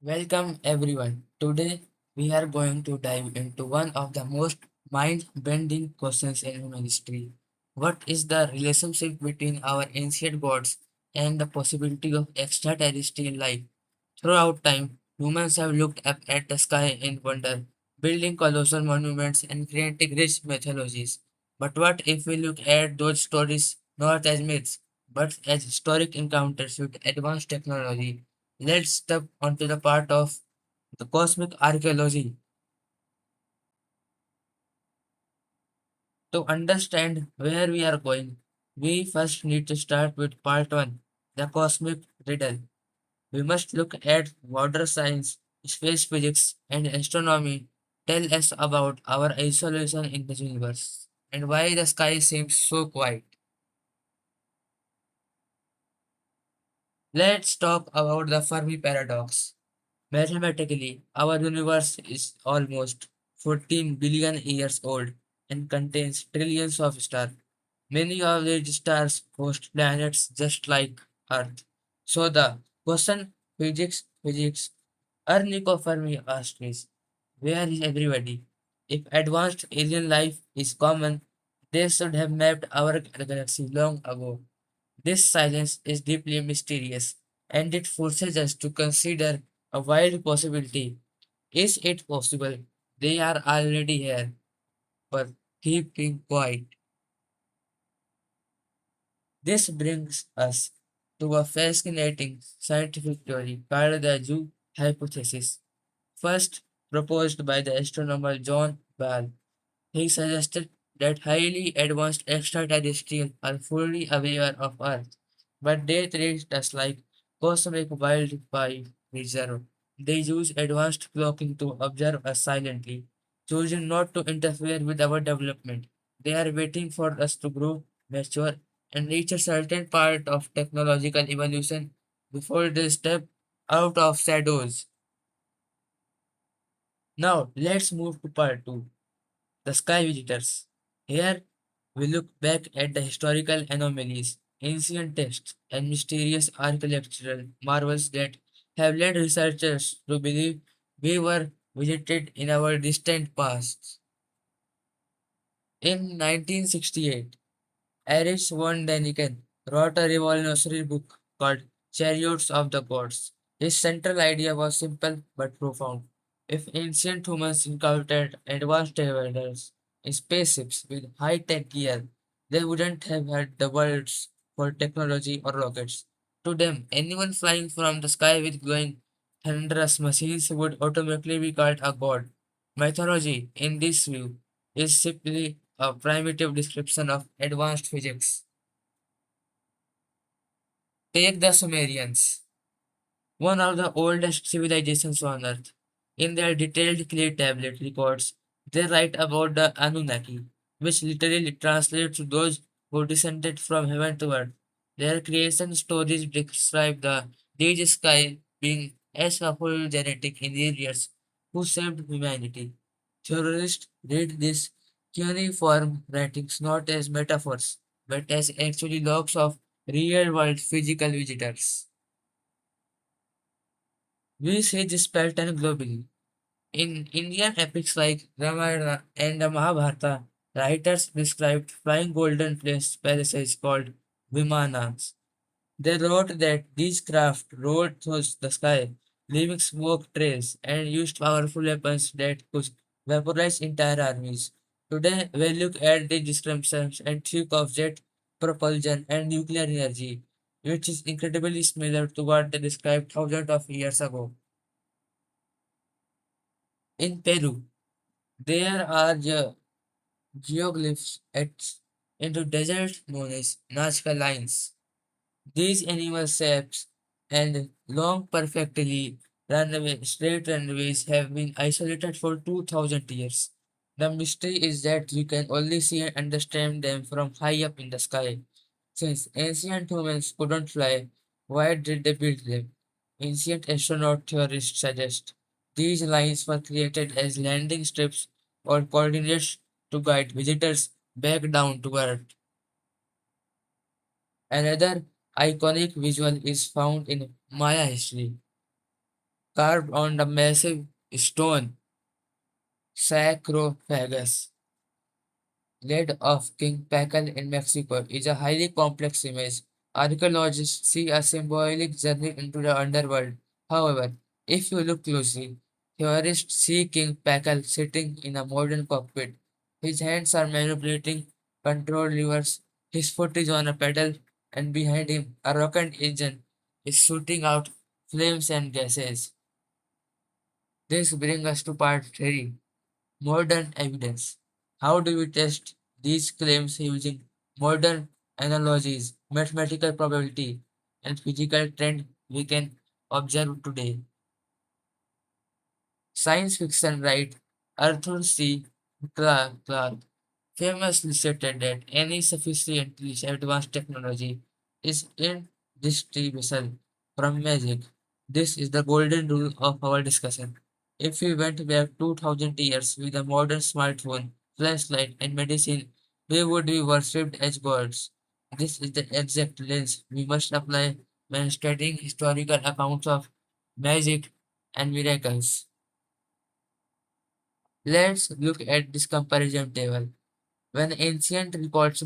Welcome everyone. Today we are going to dive into one of the most mind-bending questions in human history. What is the relationship between our ancient gods and the possibility of extraterrestrial life? Throughout time, humans have looked up at the sky in wonder, building colossal monuments and creating rich mythologies. But what if we look at those stories not as myths, but as historic encounters with advanced technology? Let's step onto the part of the cosmic archaeology. To understand where we are going, we first need to start with part 1, the cosmic riddle. We must look at water science, space physics, and astronomy tell us about our isolation in the universe and why the sky seems so quiet. Let's talk about the Fermi paradox. Mathematically, our universe is almost 14 billion years old and contains trillions of stars. Many of these stars host planets just like Earth. So the question physics, Enrico Fermi asked me, where is everybody? If advanced alien life is common, they should have mapped our galaxy long ago. This silence is deeply mysterious, and it forces us to consider a wild possibility. Is it possible they are already here, but keep being quiet? This brings us to a fascinating scientific theory called the Zoo hypothesis, first proposed by the astronomer John Ball. He suggested that highly advanced extraterrestrials are fully aware of Earth, but they treat us like cosmic wildlife reserve. They use advanced cloaking to observe us silently, choosing not to interfere with our development. They are waiting for us to grow, mature, and reach a certain part of technological evolution before they step out of shadows. Now, let's move to part 2, the sky visitors. Here, we look back at the historical anomalies, ancient texts, and mysterious architectural marvels that have led researchers to believe we were visited in our distant past. In 1968, Erich von Däniken wrote a revolutionary book called Chariots of the Gods. His central idea was simple but profound. If ancient humans encountered advanced travelers in spaceships with high-tech gear, they wouldn't have had the words for technology or rockets. To them, anyone flying from the sky with glowing thunderous machines would automatically be called a god. Mythology, in this view, is simply a primitive description of advanced physics. Take the Sumerians, one of the oldest civilizations on Earth. In their detailed clay tablet records, they write about the Anunnaki, which literally translates to those who descended from heaven to earth. Their creation stories describe the dead sky being as powerful genetic engineers who saved humanity. Theorists read these cuneiform writings not as metaphors, but as actually logs of real-world physical visitors. We see this pattern globally. In Indian epics like Ramayana and the Mahabharata, writers described flying golden palaces called Vimanas. They wrote that these craft rode through the sky, leaving smoke trails, and used powerful weapons that could vaporize entire armies. Today, we look at the descriptions and think of jet propulsion and nuclear energy, which is incredibly similar to what they described thousands of years ago. In Peru, there are geoglyphs etched into desert known as Nazca lines. These animal shapes and long perfectly straight runways have been isolated for 2000 years. The mystery is that you can only see and understand them from high up in the sky. Since ancient humans couldn't fly, why did they build them? Ancient astronaut theorists suggest these lines were created as landing strips or coordinates to guide visitors back down to Earth. Another iconic visual is found in Maya history. carved on the massive stone sarcophagus lid of King Pakal in Mexico is a highly complex image. Archaeologists see a symbolic journey into the underworld. However, if you look closely, theorists see King Pakal sitting in a modern cockpit. His hands are manipulating control levers, his foot is on a pedal, and behind him, a rocket engine is shooting out flames and gases. This brings us to part 3. Modern evidence. How do we test these claims using modern analogies, mathematical probability, and physical trend we can observe today? Science fiction writer Arthur C. Clarke famously stated that any sufficiently advanced technology is indistinguishable from magic. This is the golden rule of our discussion. If we went back 2000 years with a modern smartphone, flashlight, and medicine, we would be worshipped as gods. This is the exact lens we must apply when studying historical accounts of magic and miracles. Let's look at this comparison table. When ancient records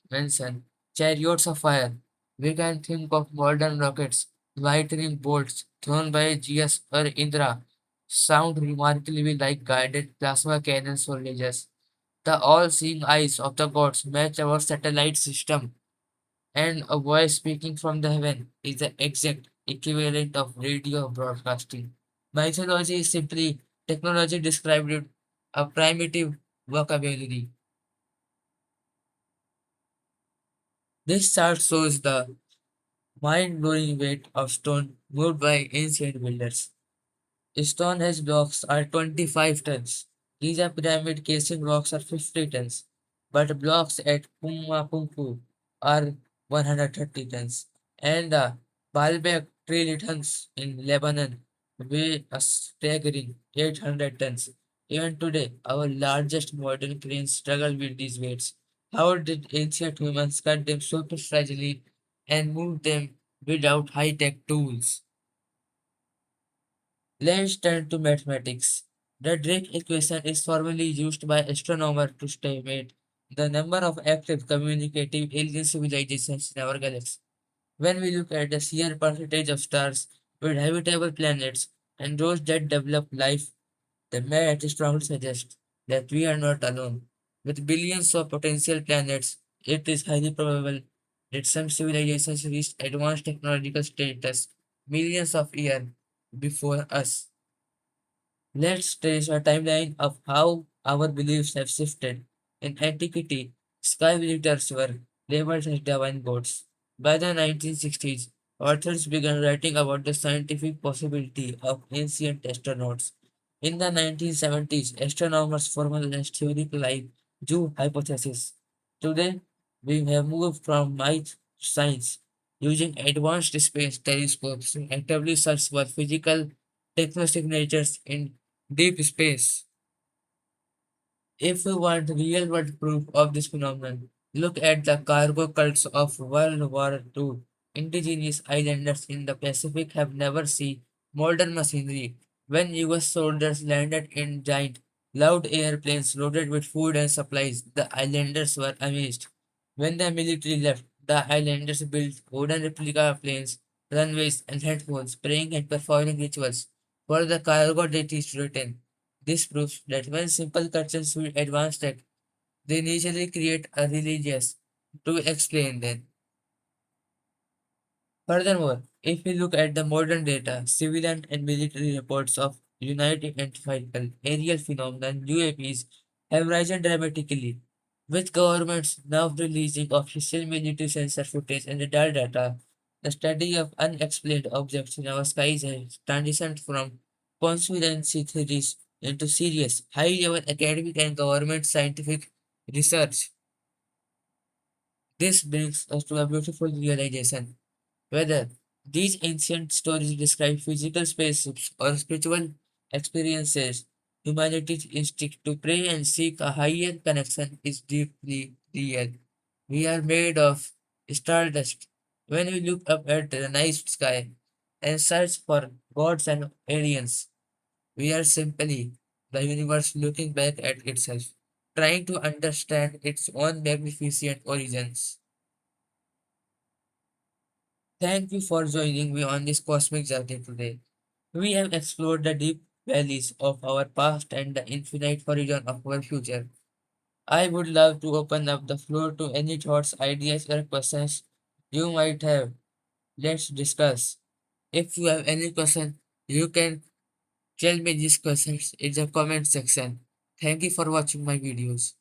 mention chariots of fire, we can think of modern rockets, lightning bolts thrown by Zeus or Indra, sound remarkably like guided plasma cannons for lasers. The all-seeing eyes of the gods match our satellite system, and a voice speaking from the heaven is the exact equivalent of radio broadcasting. Mythology is simply technology described in a primitive vocabulary. This chart shows the mind-blowing weight of stone moved by ancient builders. Stonehenge blocks are 25 tons. Giza pyramid casing blocks are 50 tons. But blocks at Pumapunku are 130 tons. And the Baalbek tree litans in Lebanon weigh a staggering 800 tons. Even today, our largest modern cranes struggle with these weights. How did ancient humans cut them so precisely and move them without high-tech tools? Let's turn to mathematics. The Drake equation is formally used by astronomers to estimate the number of active communicating alien civilizations in our galaxy. When we look at the sheer percentage of stars with habitable planets and those that develop life, the math strongly suggests that we are not alone. With billions of potential planets, it is highly probable that some civilizations reached advanced technological status millions of years before us. Let's trace a timeline of how our beliefs have shifted. In antiquity, sky visitors were labeled as divine gods. By the 1960s, authors began writing about the scientific possibility of ancient astronauts. In the 1970s, astronomers formalized theories like Zoo hypothesis. Today, we have moved from myth to science, using advanced space telescopes to actively search for physical technosignatures in deep space. If we want real world proof of this phenomenon, look at the cargo cults of World War II. Indigenous islanders in the Pacific have never seen modern machinery. When US soldiers landed in giant, loud airplanes loaded with food and supplies, the islanders were amazed. When the military left, the islanders built wooden replica planes, runways, and headphones, praying and performing rituals for the cargo deities to return. This proves that when simple customs with advanced tech, they initially create a religious to explain them. Furthermore, if we look at the modern data, civilian and military reports of United Identifiable Aerial Phenomenon UAPs have risen dramatically, with governments now releasing official military sensor footage and radar data. The study of unexplained objects in our skies has transitioned from conspiracy theories into serious, high-level academic and government scientific research. This brings us to a beautiful realization. Whether these ancient stories describe physical spaceships or spiritual experiences, humanity's instinct to pray and seek a higher connection is deeply real. We are made of stardust. When we look up at the night sky and search for gods and aliens. We are simply the universe looking back at itself, trying to understand its own magnificent origins. Thank you for joining me on this cosmic journey today. We have explored the deep valleys of our past and the infinite horizon of our future. I would love to open up the floor to any thoughts, ideas, or questions you might have. Let's discuss. If you have any question, you can tell me these questions in the comment section. Thank you for watching my videos.